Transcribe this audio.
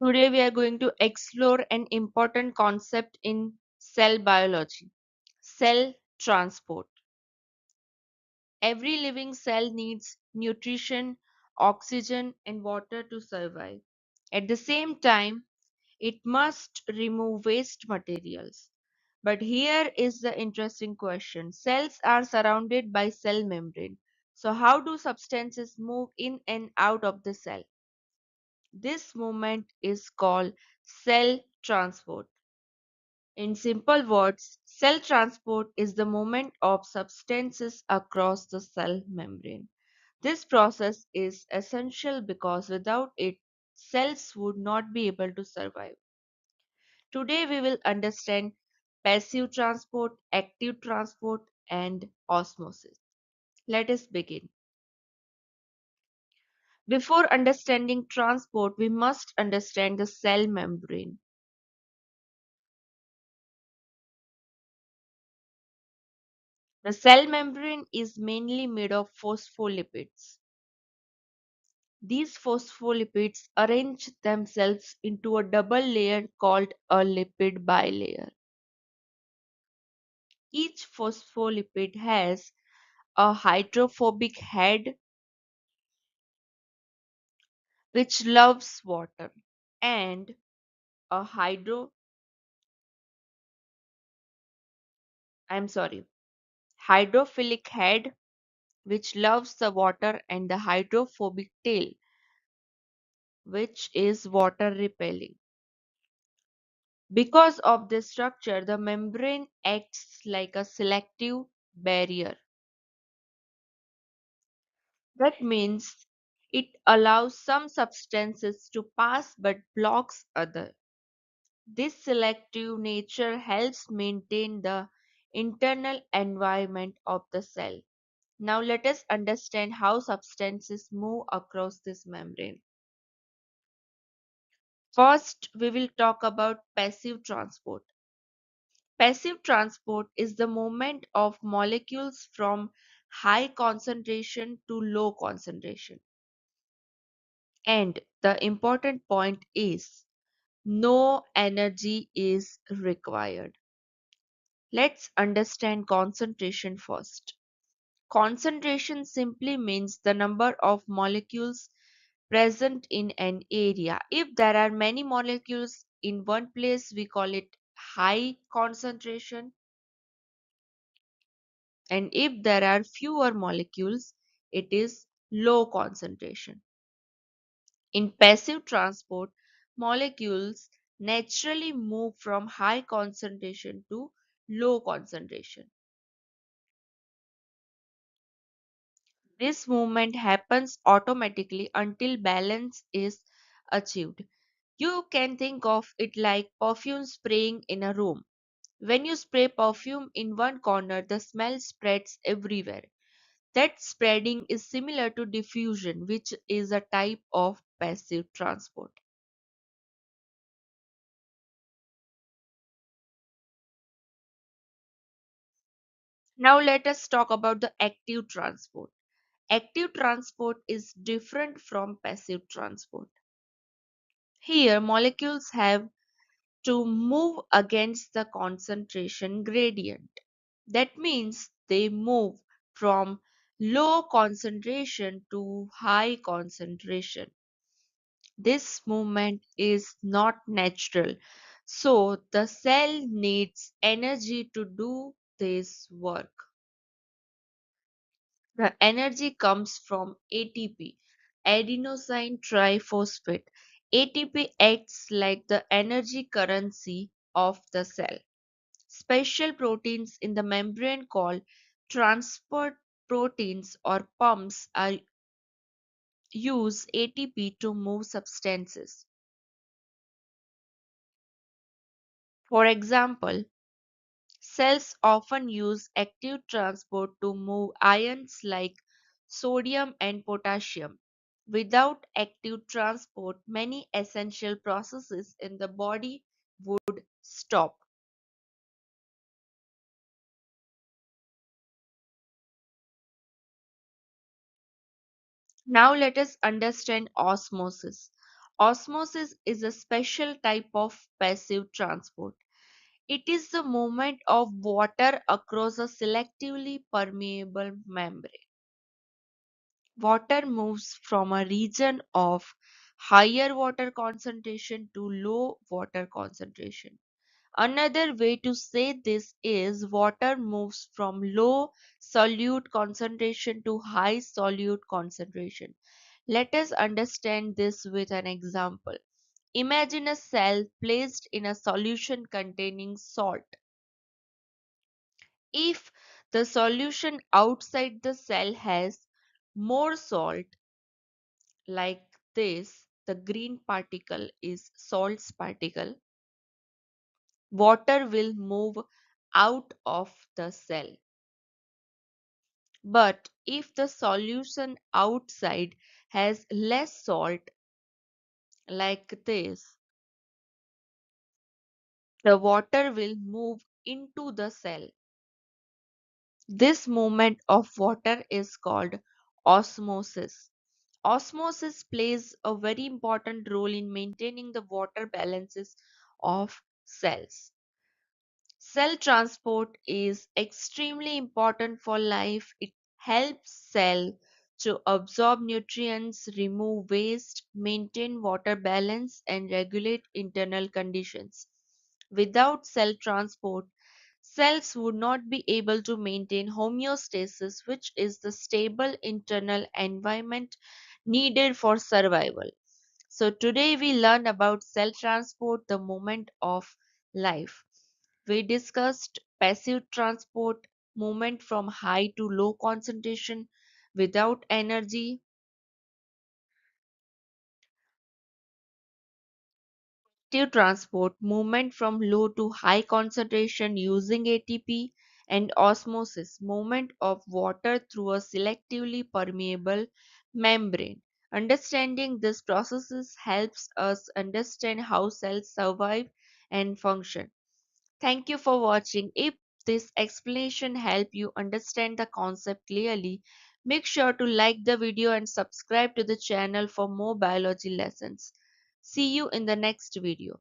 Today, we are going to explore an important concept in cell biology: cell transport. Every living cell needs nutrition, oxygen, and water to survive. At the same time, it must remove waste materials. But here is the interesting question: cells are surrounded by cell membrane. So, how do substances move in and out of the cell? This movement is called cell transport. In simple words, cell transport is the movement of substances across the cell membrane. This process is essential because without it, cells would not be able to survive. Today, we will understand passive transport, active transport, and osmosis. Let us begin. Before understanding transport, we must understand the cell membrane. The cell membrane is mainly made of phospholipids. These phospholipids arrange themselves into a double layer called a lipid bilayer. Each phospholipid has a hydrophobic head which loves water and a I'm sorry, hydrophilic head which loves the water and the hydrophobic tail which is water repelling. Because of this structure, the membrane acts like a selective barrier. That means it allows some substances to pass but blocks other. This selective nature helps maintain the internal environment of the cell. Now let us understand how substances move across this membrane. First, we will talk about passive transport. Passive transport is the movement of molecules from high concentration to low concentration. And the important point is no energy is required. Let's understand concentration first. Concentration simply means the number of molecules present in an area. If there are many molecules in one place, we call it high concentration, and if there are fewer molecules, it is low concentration. In passive transport, molecules naturally move from high concentration to low concentration. This movement happens automatically until balance is achieved. You can think of it like perfume spraying in a room. When you spray perfume in one corner, the smell spreads everywhere. That spreading is similar to diffusion, which is a type of passive transport. Now, let us talk about the active transport. Active transport is different from passive transport. Here, molecules have to move against the concentration gradient. That means they move from low concentration to high concentration. This movement is not natural, so the cell needs energy to do this work. The energy comes from ATP, adenosine triphosphate. ATP acts like the energy currency of the cell. Special proteins in the membrane called transport proteins or pumps are use ATP to move substances. For example, cells often use active transport to move ions like sodium and potassium. Without active transport, many essential processes in the body would stop. Now let us understand osmosis. Osmosis is a special type of passive transport. It is the movement of water across a selectively permeable membrane. Water moves from a region of higher water concentration to low water concentration. Another way to say this is water moves from low solute concentration to high solute concentration. Let us understand this with an example. Imagine a cell placed in a solution containing salt. If the solution outside the cell has more salt, like this, the green particle is salt's particle, water will move out of the cell. But if the solution outside has less salt, like this, the water will move into the cell. This movement of water is called osmosis. Osmosis plays a very important role in maintaining the water balances of cells. Cell transport is extremely important for life. It helps cell to absorb nutrients, remove waste, maintain water balance and regulate internal conditions. Without cell transport, cells would not be able to maintain homeostasis, which is the stable internal environment needed for survival. So, today we learn about cell transport, the moment of life. We discussed passive transport, movement from high to low concentration without energy, active transport, movement from low to high concentration using ATP, and osmosis, movement of water through a selectively permeable membrane. Understanding these processes helps us understand how cells survive and function. Thank you for watching. If this explanation helped you understand the concept clearly, make sure to like the video and subscribe to the channel for more biology lessons. See you in the next video.